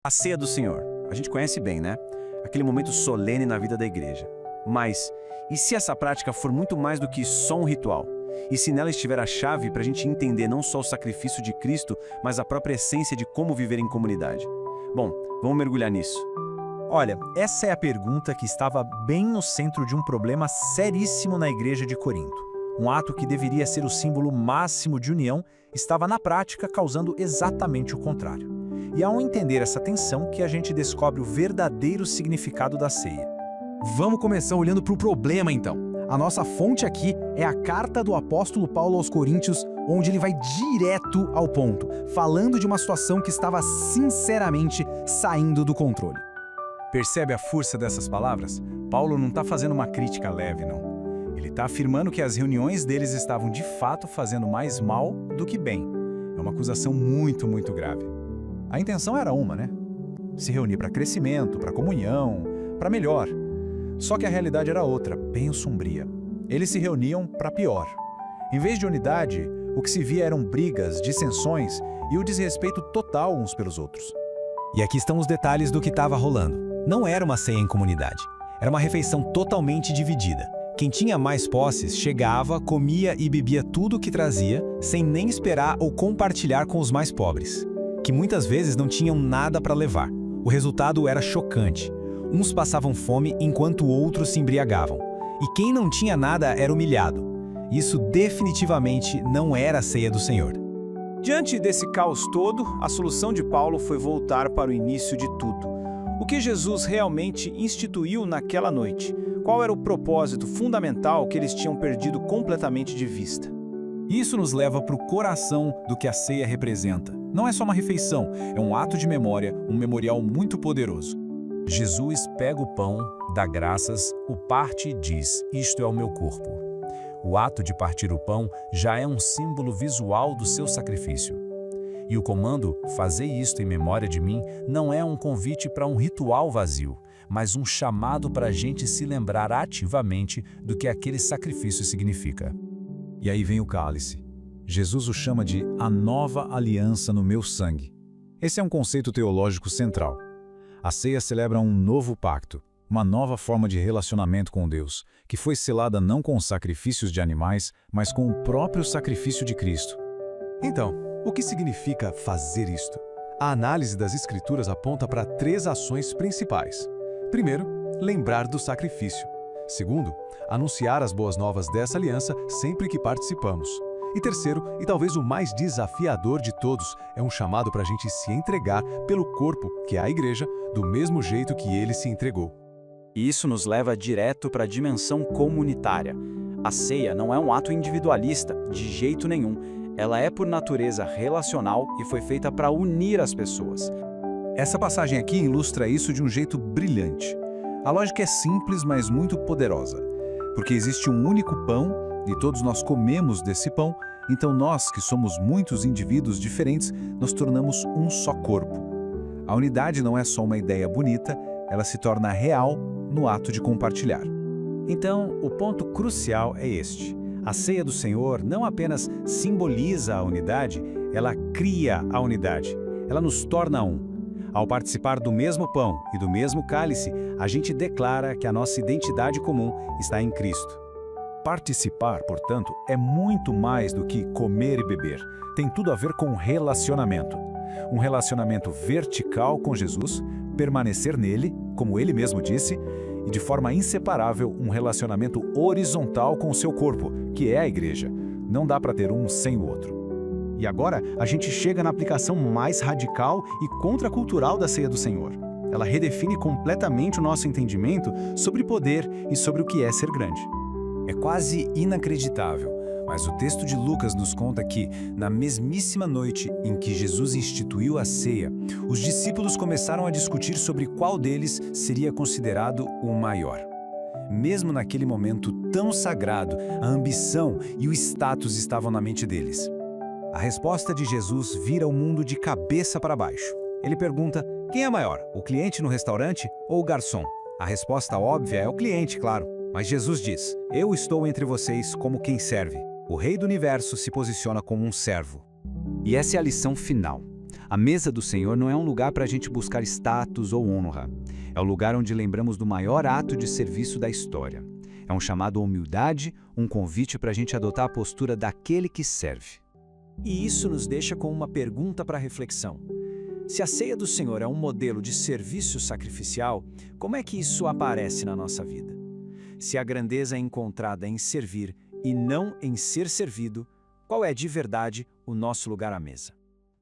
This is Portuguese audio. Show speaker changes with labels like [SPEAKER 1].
[SPEAKER 1] A ceia do Senhor, a gente conhece bem, né? Aquele momento solene na vida da igreja. Mas, e se essa prática for muito mais do que só um ritual? E se nela estiver a chave para a gente entender não só o sacrifício de Cristo, mas a própria essência de como viver em comunidade? Bom, vamos mergulhar nisso.
[SPEAKER 2] Olha, essa é a pergunta que estava bem no centro de um problema seríssimo na igreja de Corinto. Um ato que deveria ser o símbolo máximo de união estava na prática causando exatamente o contrário. E ao entender essa tensão que a gente descobre o verdadeiro significado da ceia.
[SPEAKER 3] Vamos começar olhando para o problema então. A nossa fonte aqui é a carta do apóstolo Paulo aos Coríntios, onde ele vai direto ao ponto, falando de uma situação que estava sinceramente saindo do controle.
[SPEAKER 2] Percebe a força dessas palavras? Paulo não está fazendo uma crítica leve, não. Ele está afirmando que as reuniões deles estavam de fato fazendo mais mal do que bem. É uma acusação muito grave. A intenção era uma, né? Se reunir para crescimento, para comunhão, para melhor. Só que a realidade era outra, bem sombria. Eles se reuniam para pior. Em vez de unidade, o que se via eram brigas, dissensões e o desrespeito total uns pelos outros.
[SPEAKER 4] E aqui estão os detalhes do que estava rolando. Não era uma ceia em comunidade. Era uma refeição totalmente dividida. Quem tinha mais posses chegava, comia e bebia tudo o que trazia, sem nem esperar ou compartilhar com os mais pobres, que muitas vezes não tinham nada para levar. O resultado era chocante. Uns passavam fome enquanto outros se embriagavam. E quem não tinha nada era humilhado. Isso definitivamente não era a ceia do Senhor.
[SPEAKER 1] Diante desse caos todo, a solução de Paulo foi voltar para o início de tudo. O que Jesus realmente instituiu naquela noite? Qual era o propósito fundamental que eles tinham perdido completamente de vista?
[SPEAKER 2] Isso nos leva para o coração do que a ceia representa. Não é só uma refeição, é um ato de memória, um memorial muito poderoso. Jesus pega o pão, dá graças, o parte e diz: "Isto é o meu corpo." O ato de partir o pão já é um símbolo visual do seu sacrifício. E o comando, "Fazei isto em memória de mim", não é um convite para um ritual vazio, mas um chamado para a gente se lembrar ativamente do que aquele sacrifício significa. E aí vem o cálice. Jesus o chama de "a nova aliança no meu sangue". Esse é um conceito teológico central. A ceia celebra um novo pacto, uma nova forma de relacionamento com Deus, que foi selada não com sacrifícios de animais, mas com o próprio sacrifício de Cristo.
[SPEAKER 3] Então, o que significa fazer isto? A análise das Escrituras aponta para 3 ações principais. Primeiro, lembrar do sacrifício. Segundo, anunciar as boas novas dessa aliança sempre que participamos. E terceiro, e talvez o mais desafiador de todos, é um chamado para a gente se entregar pelo corpo, que é a igreja, do mesmo jeito que ele se entregou.
[SPEAKER 1] E isso nos leva direto para a dimensão comunitária. A ceia não é um ato individualista, de jeito nenhum. Ela é por natureza relacional e foi feita para unir as pessoas.
[SPEAKER 2] Essa passagem aqui ilustra isso de um jeito brilhante. A lógica é simples, mas muito poderosa. Porque existe um único pão e todos nós comemos desse pão, então nós, que somos muitos indivíduos diferentes, nos tornamos um só corpo. A unidade não é só uma ideia bonita, ela se torna real no ato de compartilhar.
[SPEAKER 4] Então, o ponto crucial é este. A ceia do Senhor não apenas simboliza a unidade, ela cria a unidade. Ela nos torna um. Ao participar do mesmo pão e do mesmo cálice, a gente declara que a nossa identidade comum está em Cristo.
[SPEAKER 2] Participar, portanto, é muito mais do que comer e beber. Tem tudo a ver com relacionamento. Um relacionamento vertical com Jesus, permanecer nele, como ele mesmo disse, e de forma inseparável um relacionamento horizontal com o seu corpo, que é a igreja. Não dá para ter um sem o outro.
[SPEAKER 3] E agora a gente chega na aplicação mais radical e contracultural da ceia do Senhor. Ela redefine completamente o nosso entendimento sobre poder e sobre o que é ser grande.
[SPEAKER 4] É quase inacreditável, mas o texto de Lucas nos conta que, na mesmíssima noite em que Jesus instituiu a ceia, os discípulos começaram a discutir sobre qual deles seria considerado o maior. Mesmo naquele momento tão sagrado, a ambição e o status estavam na mente deles. A resposta de Jesus vira o mundo de cabeça para baixo. Ele pergunta: quem é maior, o cliente no restaurante ou o garçom? A resposta óbvia é o cliente, claro. Mas Jesus diz: eu estou entre vocês como quem serve. O Rei do Universo se posiciona como um servo. E essa é a lição final. A mesa do Senhor não é um lugar para a gente buscar status ou honra. É o lugar onde lembramos do maior ato de serviço da história. É um chamado à humildade, um convite para a gente adotar a postura daquele que serve.
[SPEAKER 5] E isso nos deixa com uma pergunta para reflexão. Se a ceia do Senhor é um modelo de serviço sacrificial, como é que isso aparece na nossa vida? Se a grandeza é encontrada em servir e não em ser servido, qual é de verdade o nosso lugar à mesa?